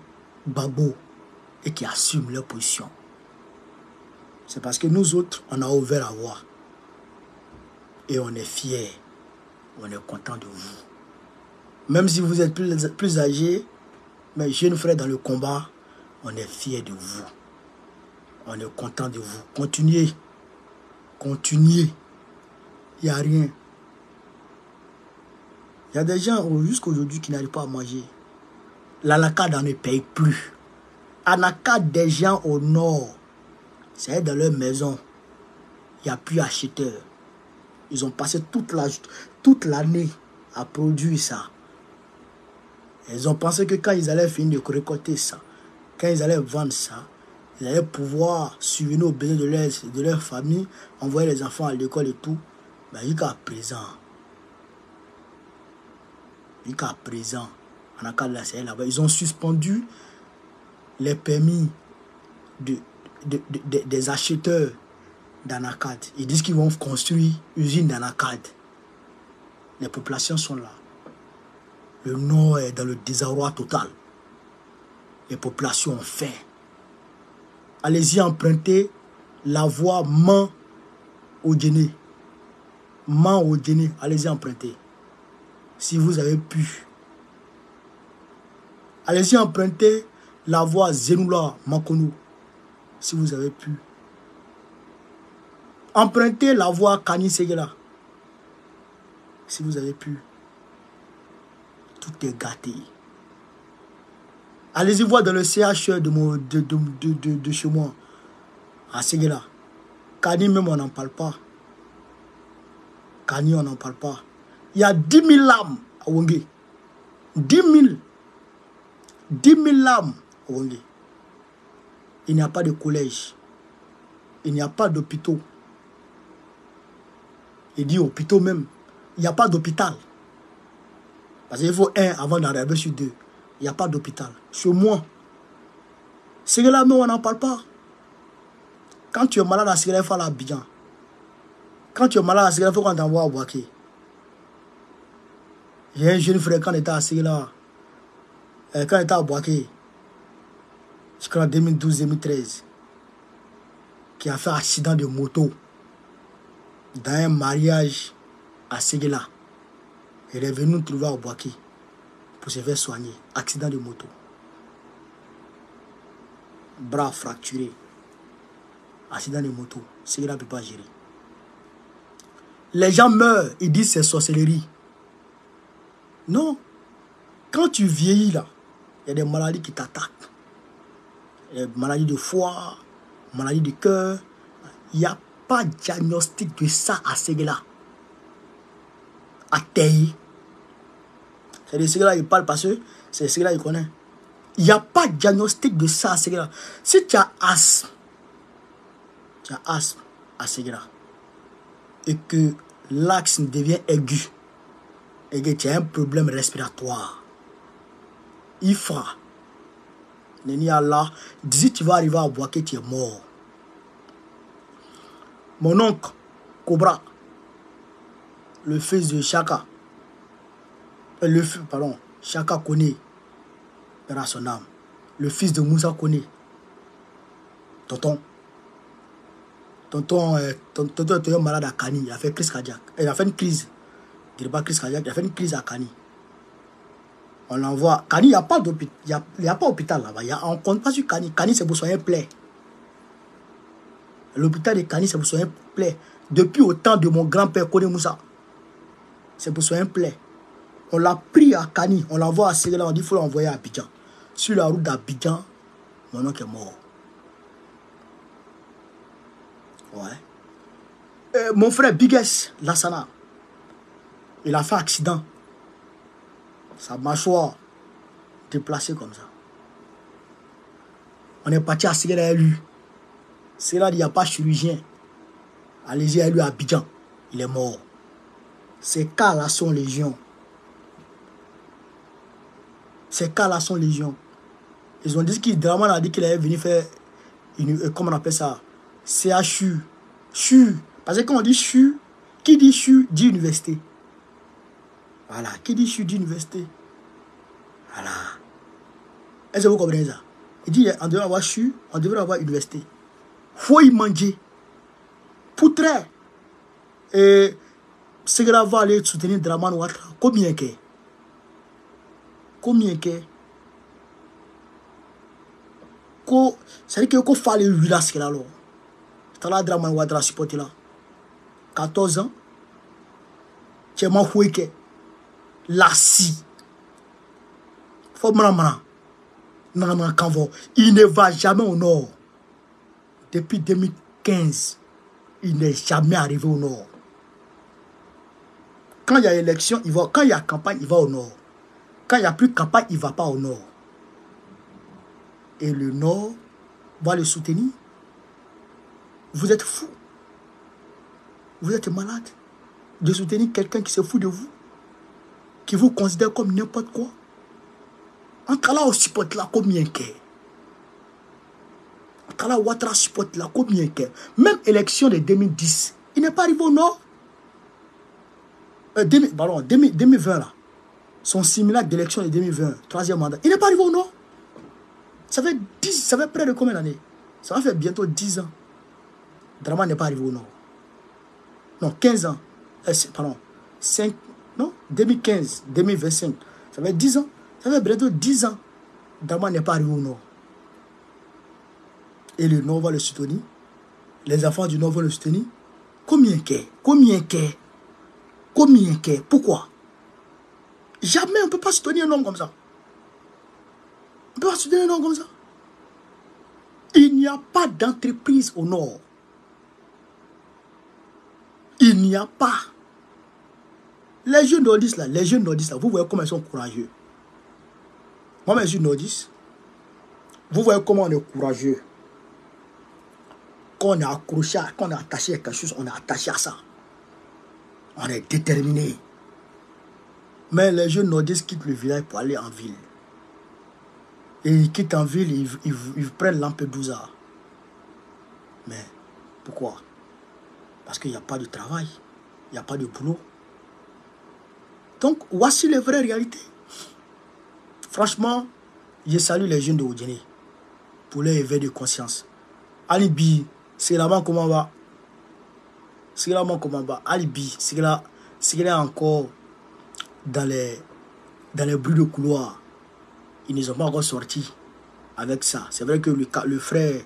Gbagbo et qui assument leur position. C'est parce que nous autres, on a ouvert la voie. Et on est fiers. On est content de vous. Même si vous êtes plus âgés, mes jeunes frères dans le combat, on est fiers de vous. On est content de vous. Continuez. Continuez. Il n'y a rien. Il y a des gens jusqu'à aujourd'hui qui n'arrivent pas à manger. L'anacade ne paye plus. Anacade des gens au nord. C'est dans leur maison. Il n'y a plus acheteurs. Ils ont passé toute l'année à produire ça. Ils ont pensé que quand ils allaient finir de récolter ça, quand ils allaient vendre ça, ils allaient pouvoir subvenir aux besoins de leur famille, envoyer les enfants à l'école et tout. Mais jusqu'à présent, ils ont suspendu les permis des acheteurs d'anacade. Ils disent qu'ils vont construire une usine d'anacade. Les populations sont là. Le nord est dans le désarroi total. Les populations ont faim. Allez-y emprunter la voie Man-Odjene. Man-Odjene, allez-y emprunter. Si vous avez pu. Allez-y emprunter la voie Zenoula-Makono. Si vous avez pu. Empruntez la voie Kani-Séguéla. Si vous avez pu. Tout est gâté. Allez-y voir dans le CHE de chez moi. À Séguéla. Kani même on n'en parle pas. Kani on n'en parle pas. Il y a 10 000 âmes à Wongé. 10 000. 10 000 âmes à Wongé. Il n'y a pas de collège. Il n'y a pas d'hôpitaux. Il dit hôpitaux même. Il n'y a pas d'hôpital. Parce qu'il faut un avant d'arriver sur deux. Il n'y a pas d'hôpital. Chez moi, c'est là même on n'en parle pas. Quand tu es malade à Séguéla, il faut aller à Abidjan. Quand tu es malade à Séguéla, il faut qu'on t'envoie à Bouaké. J'ai un jeune frère quand il était à Séguéla. Quand il était à Bouaké, je crois en 2012-2013, qui a fait un accident de moto dans un mariage à Séguéla. Il est venu nous trouver à Bouaké pour se faire soigner. Accident de moto. Bras fracturé. Accident de moto. Séguéla ne peut pas gérer. Les gens meurent, ils disent c'est sorcellerie. Non. Quand tu vieillis là, il y a des maladies qui t'attaquent. Les maladies de foie, maladies de cœur. Il n'y a pas de diagnostic de ça à Séguéla. À Taï. C'est de Séguéla il parle parce que c'est Séguéla il connaît. Il n'y a pas de diagnostic de ça à Séguéla. Si tu as asthme à Séguéla et que l'axe devient aigu et que tu as un problème respiratoire, il fera. Neni Allah, d'ici tu vas arriver à Bouaké, tu es mort. Mon oncle, Cobra, le fils de Chaka, Chaka Kone, père à son âme, le fils de Moussa Kone, tonton était malade à Kani, il a fait crise cardiaque, il a fait une crise, il dirait pas crise cardiaque, il a fait une crise à Kani. On l'envoie. Kani, il n'y a pas d'hôpital. Il n'y a pas d'hôpital là-bas. On ne compte pas sur Kani. Kani, c'est pour soigner plaie. L'hôpital de Kani, c'est pour soigner plaie. Depuis au temps de mon grand-père Kone Moussa. C'est pour soigner plaie. On l'a pris à Kani. On l'envoie à Séguéla. On dit qu'il faut l'envoyer à Abidjan. Sur la route d'Abidjan, mon oncle est mort. Ouais. Mon frère Bigues Lassana, il a fait accident. Sa mâchoire déplacée comme ça. On est parti à Ségala élu. Ségala dit, il n'y a pas chirurgien. Allez-y à lui à Abidjan. Il est mort. Ces cas-là sont légion. Ces cas-là sont légion. Ils ont dit qu'il Draman a dit qu'il allait venir faire une, comment on appelle ça? CHU. CHU. Parce que quand on dit CHU, qui dit CHU dit université. Voilà. Qui dit CHU dit université. Voilà. Est-ce que vous comprenez ça? Il dit on devrait avoir CHU, on devrait avoir université. Faut y manger. Poutre. Et Ségala va aller soutenir Draman Ouattara. Combien qu'est? Combien qu'est? C'est-à-dire qu'il faut aller 8 là, c'est là. C'est là Draman Ouattara supporter là. 14 ans. Tu m'as foué que. Lassi. Faut m'en il ne va jamais au nord. Depuis 2015, il n'est jamais arrivé au nord. Quand il y a élection, il va. Quand il y a campagne, il va au nord. Quand il n'y a plus de campagne, il ne va pas au nord. Et le nord va le soutenir. Vous êtes fou. Vous êtes malade de soutenir quelqu'un qui se fout de vous, qui vous considère comme n'importe quoi. Entre là, on supporte là combien qu'est. Entre là, Ouattara supporte là combien qu'est. Même élection de 2010, il n'est pas arrivé au nord. 2020 là. Son simulacre d'élection de 2020, troisième mandat, il n'est pas arrivé au nord. Ça fait près de combien d'années? Ça va faire bientôt 10 ans. Draman n'est pas arrivé au nord. Non, 15 ans. Pardon. 5, non, 2015, 2025. Ça fait 10 ans. Ça fait bientôt 10 ans. Draman n'est pas arrivé au nord. Et le nord va le soutenir. Les enfants du nord vont le soutenir. Combien qu'est? Combien qu'est? Combien qu'est? Pourquoi? Jamais on ne peut pas soutenir un homme comme ça. On ne peut pas soutenir un homme comme ça. Il n'y a pas d'entreprise au nord. Il n'y a pas. Les jeunes nordistes là, vous voyez comment ils sont courageux. Moi, mes jeunes nordistes, vous voyez comment on est courageux. Quand on est accroché, quand on est attaché à quelque chose, on est attaché à ça. On est déterminé. Mais les jeunes nordistes quittent le village pour aller en ville. Et ils quittent en ville, ils prennent Lampedusa. Mais pourquoi? Parce qu'il n'y a pas de travail, il n'y a pas de boulot. Donc, voici les vraies réalités. Franchement, je salue les jeunes de Haut-Guinée pour leur éveil de conscience. Alibi, c'est là-bas comment va. C'est là-bas comment va. Alibi, c'est là encore dans les bruits de couloir. Ils ne sont pas encore sortis avec ça. C'est vrai que le frère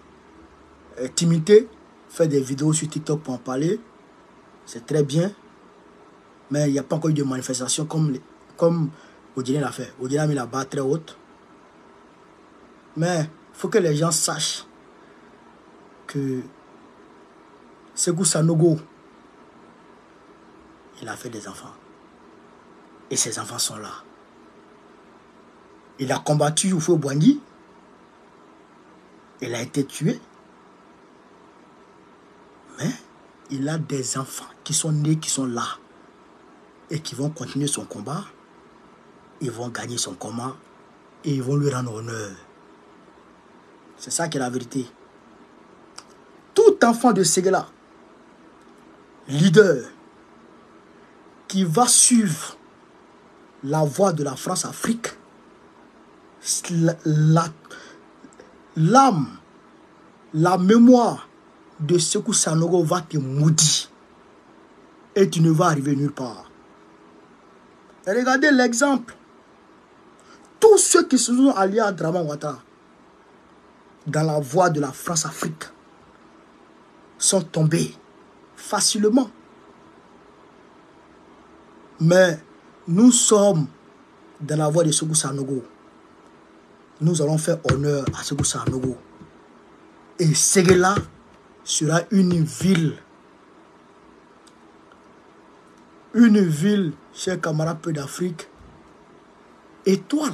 Timité fait des vidéos sur TikTok pour en parler. C'est très bien. Mais il n'y a pas encore eu de manifestation comme Odile l'a fait. Odile a mis la barre très haute. Mais il faut que les gens sachent que Sékou Sanogo, il a fait des enfants. Et ses enfants sont là. Il a combattu Oufo Boigny. Il a été tué. Mais il a des enfants qui sont nés, qui sont là. Et qui vont continuer son combat. Ils vont gagner son combat. Et ils vont lui rendre honneur. C'est ça qui est la vérité. Tout enfant de Ségala, leader, qui va suivre la voie de la France-Afrique, l'âme, la mémoire de Sékou Sanogo va te maudire. Et tu ne vas arriver nulle part. Et regardez l'exemple. Tous ceux qui se sont alliés à Draman Ouattara dans la voie de la France-Afrique sont tombés facilement. Mais nous sommes dans la voie de Sékou Sanogo. Nous allons faire honneur à Sékou Sanogo. Et Ségala sera une ville, chers camarades peu d'Afrique, étoile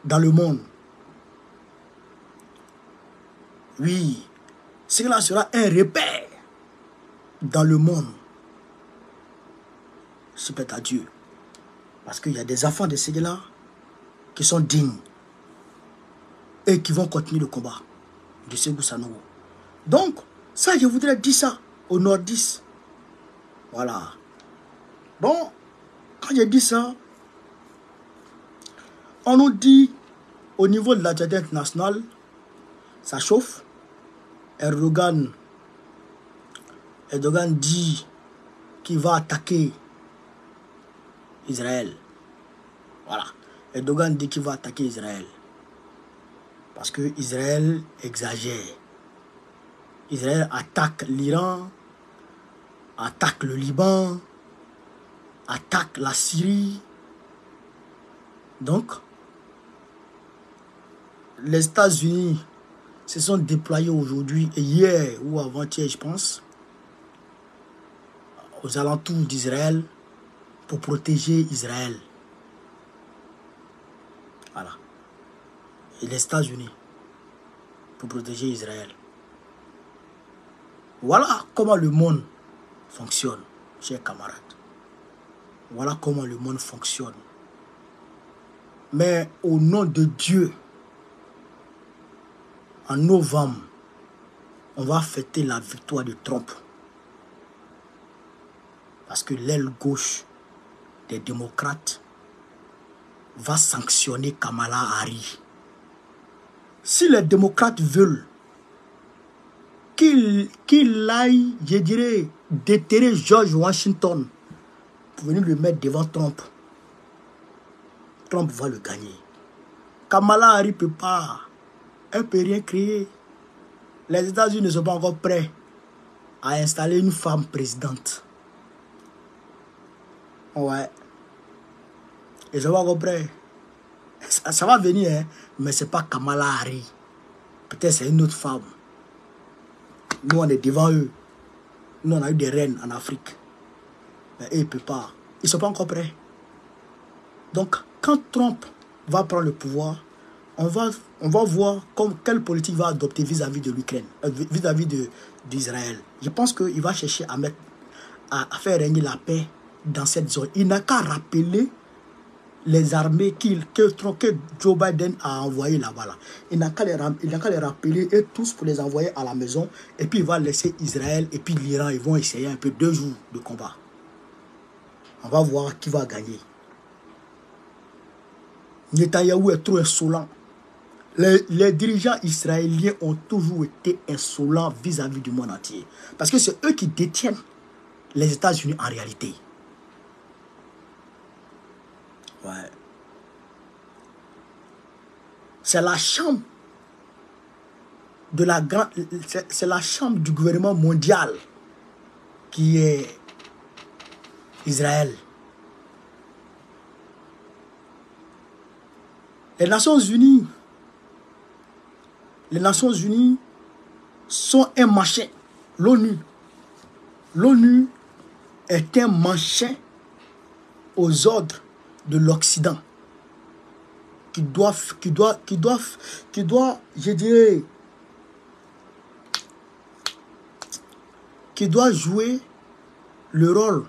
dans le monde. Oui, cela sera un repère dans le monde. C'est peut-être à Dieu. Parce qu'il y a des enfants de ceux-là qui sont dignes et qui vont continuer le combat de Sékou Sanogo. Donc, ça, je voudrais dire ça aux nordistes. Voilà. Bon, quand je dis ça, on nous dit au niveau de la communauté internationale, ça chauffe. Erdogan dit qu'il va attaquer Israël. Voilà. Erdogan dit qu'il va attaquer Israël. Parce que Israël exagère. Israël attaque l'Iran, attaque le Liban, attaque la Syrie. Donc, les États-Unis se sont déployés aujourd'hui et hier ou avant-hier, je pense, aux alentours d'Israël pour protéger Israël. Voilà. Et les États-Unis pour protéger Israël. Voilà comment le monde fonctionne, chers camarades. Voilà comment le monde fonctionne. Mais au nom de Dieu, en novembre, on va fêter la victoire de Trump. Parce que l'aile gauche des démocrates va sanctionner Kamala Harris. Si les démocrates veulent qu'il aille, je dirais, déterrer George Washington pour venir le mettre devant Trump, Trump va le gagner. Kamala Harris ne peut pas. Elle ne peut rien créer. Les États-Unis ne sont pas encore prêts à installer une femme présidente. Ouais. Ils ne sont pas encore prêts. Ça va venir, hein, mais ce n'est pas Kamala Harris. Peut-être c'est une autre femme. Nous, on est devant eux. Nous, on a eu des reines en Afrique. Mais eux, ils ne peuvent pas. Ils ne sont pas encore prêts. Donc, quand Trump va prendre le pouvoir, on va voir quelle politique va adopter vis-à-vis de l'Ukraine, vis-à-vis d'Israël. Je pense qu'il va chercher à faire régner la paix dans cette zone. Il n'a qu'à rappeler les armées que Joe Biden a envoyées là-bas. Là. Il n'a qu'à les rappeler et tous pour les envoyer à la maison. Et puis il va laisser Israël et puis l'Iran. Ils vont essayer un peu 2 jours de combat. On va voir qui va gagner. Netanyahou est trop insolent. Les dirigeants israéliens ont toujours été insolents vis-à-vis du monde entier. Parce que c'est eux qui détiennent les États-Unis en réalité. Ouais. C'est la chambre de la grande... C'est la chambre du gouvernement mondial qui est Israël. Les Nations Unies sont un machin. L'ONU est un machin aux ordres de l'Occident qui doit, je dirais, qui doit jouer le rôle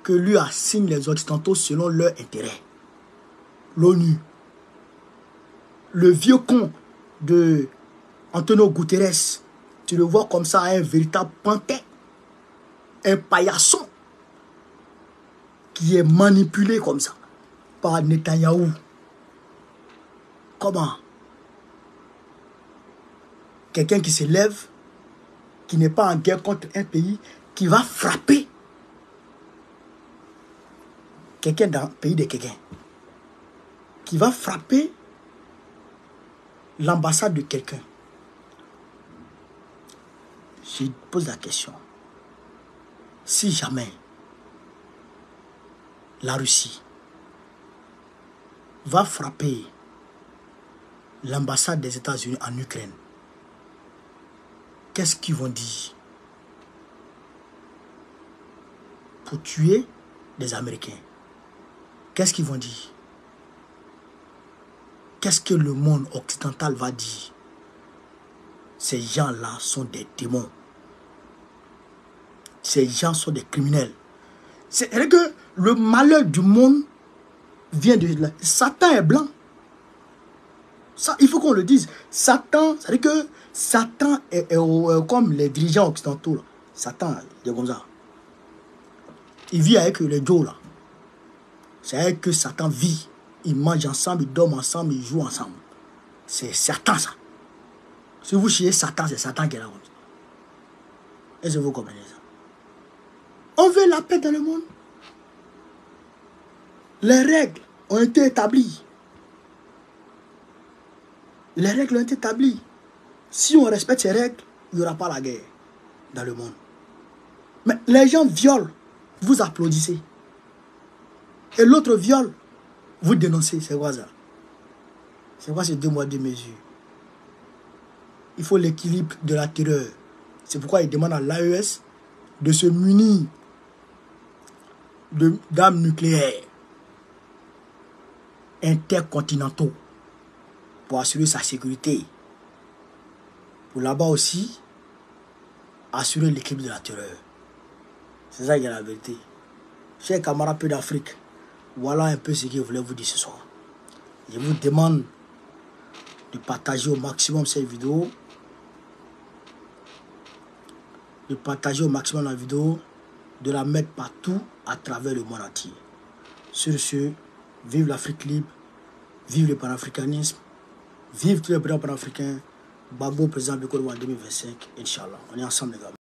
que lui assignent les Occidentaux selon leur intérêt. L'ONU. Le vieux con de Antonio Guterres, tu le vois comme ça, un véritable pantin, un paillasson qui est manipulé comme ça par Netanyahou. Comment? Quelqu'un qui se lève, qui n'est pas en guerre contre un pays, qui va frapper quelqu'un dans le pays de quelqu'un, qui va frapper l'ambassade de quelqu'un. Je pose la question. Si jamais la Russie va frapper l'ambassade des États-Unis en Ukraine, qu'est-ce qu'ils vont dire? Pour tuer des Américains. Qu'est-ce qu'ils vont dire? Qu'est-ce que le monde occidental va dire? Ces gens-là sont des démons. Ces gens sont des criminels. C'est-à-dire que le malheur du monde vient de là. Satan est blanc. Ça, il faut qu'on le dise. Satan, c'est-à-dire que Satan est comme les dirigeants occidentaux. Là. Satan, il est comme ça. Il vit avec les Joe là. C'est avec que Satan vit. Ils mangent ensemble, ils dorment ensemble, ils jouent ensemble. C'est Satan ça. Si vous chiez Satan, c'est Satan qui est là. Est-ce que vous comprenez ça? On veut la paix dans le monde. Les règles ont été établies. Les règles ont été établies. Si on respecte ces règles, il n'y aura pas la guerre dans le monde. Mais les gens violent, vous applaudissez. Et l'autre viole, vous dénoncez. C'est quoi ça? C'est quoi ces 2 mois de mesure? Il faut l'équilibre de la terreur. C'est pourquoi il demande à l'AES de se munir d'armes nucléaires intercontinentaux pour assurer sa sécurité. Pour là-bas aussi, assurer l'équilibre de la terreur. C'est ça qui est la vérité. Chers camarades peu d'Afrique, voilà un peu ce que je voulais vous dire ce soir. Je vous demande de partager au maximum cette vidéo. De partager au maximum la vidéo. De la mettre partout à travers le monde entier. Sur ce, vive l'Afrique libre. Vive le panafricanisme. Vive tous les présidents panafricains. Babo, président du Côte d'Ivoire 2025. Inch'Allah. On est ensemble les gars.